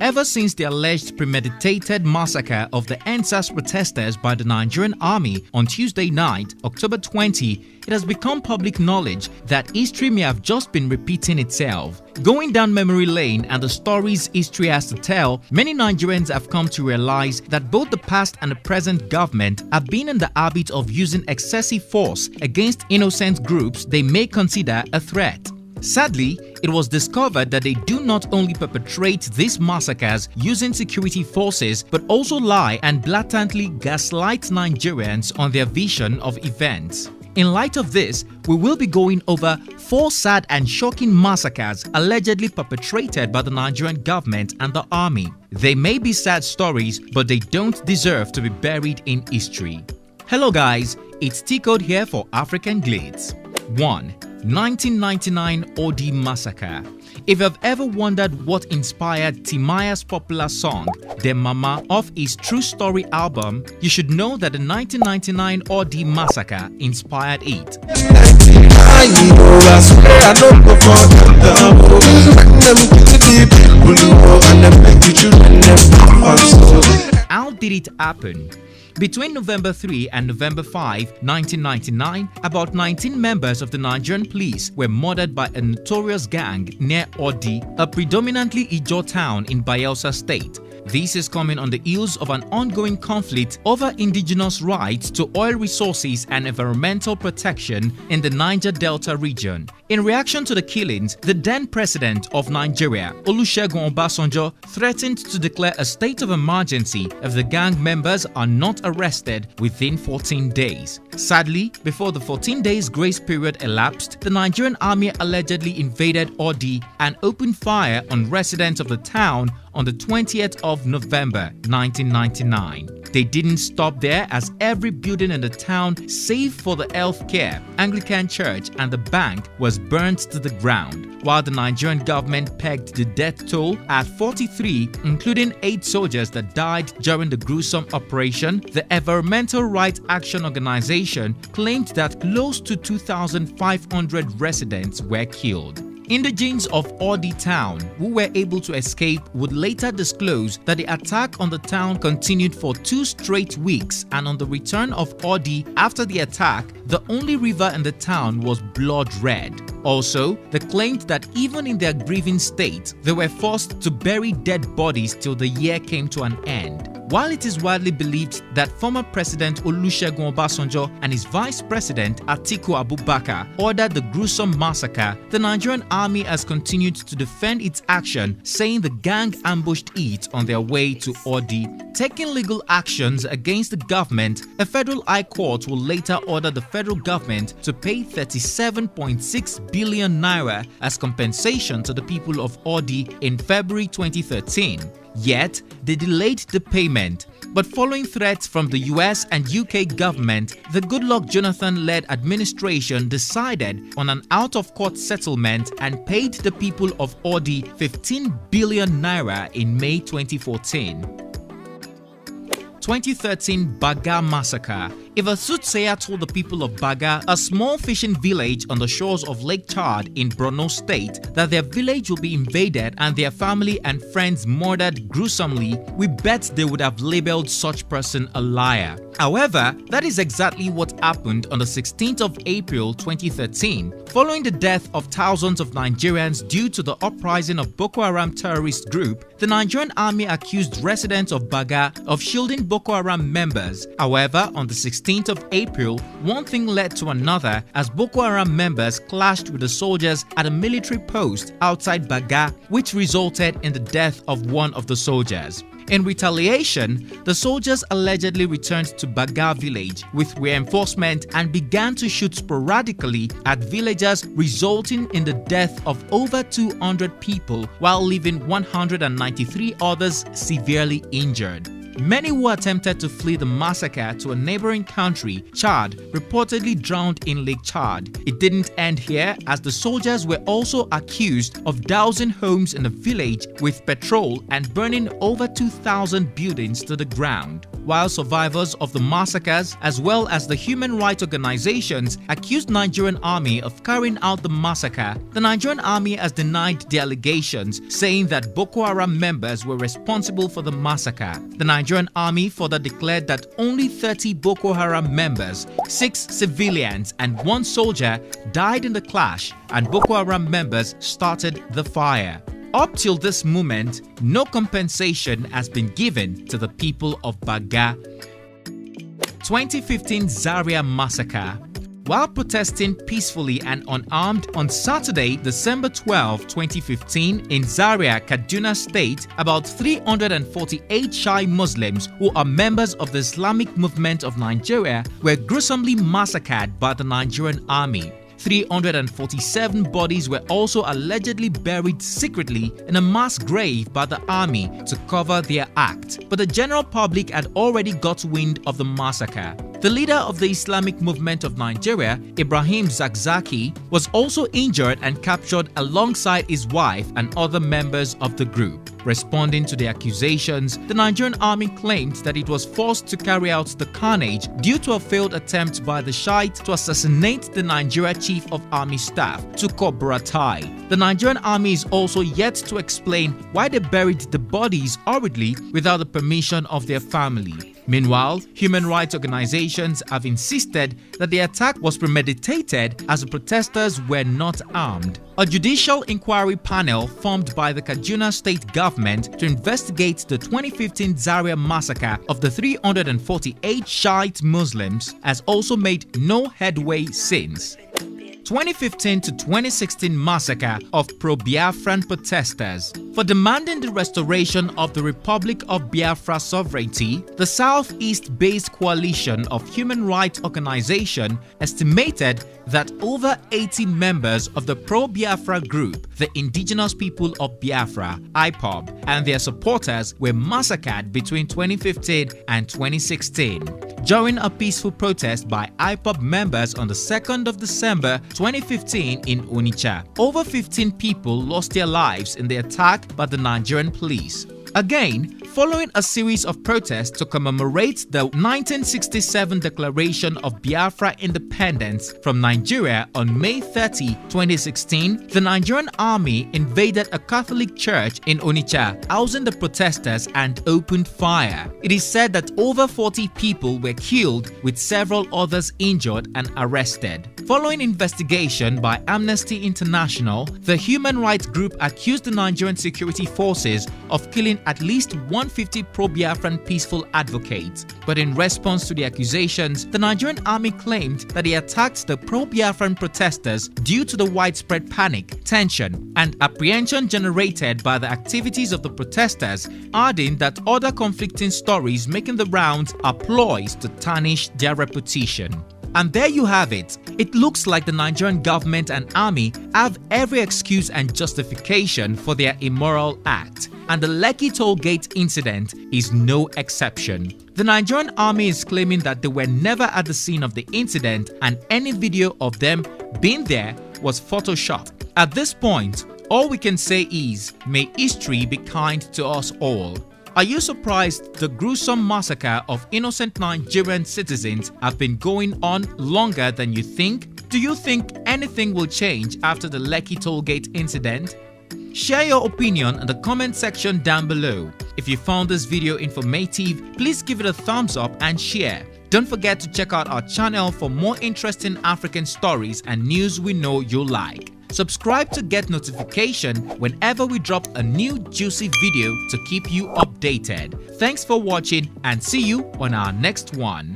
Ever since the alleged premeditated massacre of the EndSARS protesters by the Nigerian army on Tuesday night, October 20, it has become public knowledge that history may have just been repeating itself. Going down memory lane and the stories history has to tell, many Nigerians have come to realize that both the past and the present government have been in the habit of using excessive force against innocent groups they may consider a threat. Sadly, it was discovered that they do not only perpetrate these massacres using security forces but also lie and blatantly gaslight Nigerians on their vision of events. In light of this, we will be going over 4 sad and shocking massacres allegedly perpetrated by the Nigerian government and the army. They may be sad stories, but they don't deserve to be buried in history. Hello guys, it's T-Code here for African Glitz. 1. 1999 OD Massacre. If you've ever wondered what inspired Timaya's popular song, Dem Mama, off his True Story album, you should know that the 1999 OD Massacre inspired it. How did it happen? Between November 3 and November 5, 1999, about 19 members of the Nigerian police were murdered by a notorious gang near Odi, a predominantly Ijaw town in Bayelsa State. This is coming on the heels of an ongoing conflict over indigenous rights to oil resources and environmental protection in the Niger Delta region. In reaction to the killings, the then president of Nigeria, Olusegun Obasanjo, threatened to declare a state of emergency if the gang members are not arrested within 14 days. Sadly, before the 14 days grace period elapsed, the Nigerian army allegedly invaded Odi and opened fire on residents of the town on the 20th of November 1999. They didn't stop there, as every building in the town save for the healthcare, Anglican church and the bank was burnt to the ground, while the Nigerian government pegged the death toll at 43, including 8 soldiers that died during the gruesome operation. The Environmental Rights Action Organization claimed that close to 2,500 residents were killed. Indigents of Odi town who were able to escape would later disclose that the attack on the town continued for 2 straight weeks, and on the return of Odi after the attack, the only river in the town was blood red. Also, they claimed that even in their grieving state, they were forced to bury dead bodies till the year came to an end. While it is widely believed that former President Olusegun Obasanjo and his Vice President Atiku Abubakar ordered the gruesome massacre, the Nigerian army has continued to defend its action, saying the gang ambushed it on their way to Odi. Taking legal actions against the government, a federal high court will later order the federal government to pay 37.6 billion naira as compensation to the people of Odi in February 2013. Yet, they delayed the payment. But following threats from the US and UK government, the Goodluck Jonathan-led administration decided on an out-of-court settlement and paid the people of Odi 15 billion naira in May 2014. 2013 Baga Massacre. If a soothsayer told the people of Baga, a small fishing village on the shores of Lake Chad in Borno State, that their village will be invaded and their family and friends murdered gruesomely, we bet they would have labeled such person a liar. However, that is exactly what happened on the 16th of April 2013. Following the death of thousands of Nigerians due to the uprising of Boko Haram terrorist group, the Nigerian army accused residents of Baga of shielding Boko Haram members. However, on the 16th of April, one thing led to another as Boko Haram members clashed with the soldiers at a military post outside Baga, which resulted in the death of one of the soldiers. In retaliation, the soldiers allegedly returned to Baga village with reinforcement and began to shoot sporadically at villagers, resulting in the death of over 200 people while leaving 193 others severely injured. Many who attempted to flee the massacre to a neighboring country, Chad, reportedly drowned in Lake Chad. It didn't end here, as the soldiers were also accused of dousing homes in the village with petrol and burning over 2,000 buildings to the ground. while survivors of the massacres as well as the human rights organizations accused Nigerian army of carrying out the massacre. The Nigerian army has denied the allegations, saying that Boko Haram members were responsible for the massacre. The Nigerian army further declared that only 30 Boko Haram members, 6 civilians and 1 soldier died in the clash, and Boko Haram members started the fire. Up till this moment, no compensation has been given to the people of Baga. 2015 Zaria Massacre. While protesting peacefully and unarmed on Saturday, December 12, 2015 in Zaria, Kaduna State, about 348 Shia Muslims who are members of the Islamic movement of Nigeria were gruesomely massacred by the Nigerian army. 347 bodies were also allegedly buried secretly in a mass grave by the army to cover their act, but the general public had already got wind of the massacre. The leader of the Islamic movement of Nigeria, Ibrahim Zakzaki, was also injured and captured alongside his wife and other members of the group. Responding to the accusations, the Nigerian army claimed that it was forced to carry out the carnage due to a failed attempt by the Shiite to assassinate the Nigeria Chief of Army Staff, Tukur Buratai. The Nigerian army is also yet to explain why they buried the bodies hurriedly without the permission of their family. Meanwhile, human rights organizations have insisted that the attack was premeditated as the protesters were not armed. A judicial inquiry panel formed by the Kaduna State government to investigate the 2015 Zaria massacre of the 348 Shiite Muslims has also made no headway since. 2015 to 2016 massacre of pro-Biafran protesters. For demanding the restoration of the Republic of Biafra sovereignty, the Southeast-based coalition of human rights organizations estimated that over 80 members of the pro-Biafra group, the Indigenous People of Biafra, IPOB, and their supporters were massacred between 2015 and 2016. During a peaceful protest by IPOB members on the 2nd of December 2015 in Onitsha, over 15 people lost their lives in the attack by the Nigerian police. Again, following a series of protests to commemorate the 1967 declaration of Biafra independence from Nigeria on May 30, 2016, the Nigerian army invaded a Catholic church in Onitsha, housing the protesters, and opened fire. It is said that over 40 people were killed, with several others injured and arrested. Following investigation by Amnesty International, the human rights group accused the Nigerian security forces of killing at least 150 pro-Biafran peaceful advocates. But in response to the accusations, the Nigerian army claimed that they attacked the pro-Biafran protesters due to the widespread panic, tension, and apprehension generated by the activities of the protesters, adding that other conflicting stories making the rounds are ploys to tarnish their reputation. And there you have it. It looks like the Nigerian government and army have every excuse and justification for their immoral act, and the Lekki toll gate incident is no exception. The Nigerian army is claiming that they were never at the scene of the incident and any video of them being there was photoshopped. At this point, all we can say is, may history be kind to us all. Are you surprised the gruesome massacre of innocent Nigerian citizens have been going on longer than you think? Do you think anything will change after the Lekki tollgate incident? Share your opinion in the comment section down below. If you found this video informative, please give it a thumbs up and share. Don't forget to check out our channel for more interesting African stories and news we know you'll like. Subscribe to get notification whenever we drop a new juicy video to keep you updated. Thanks for watching and see you on our next one.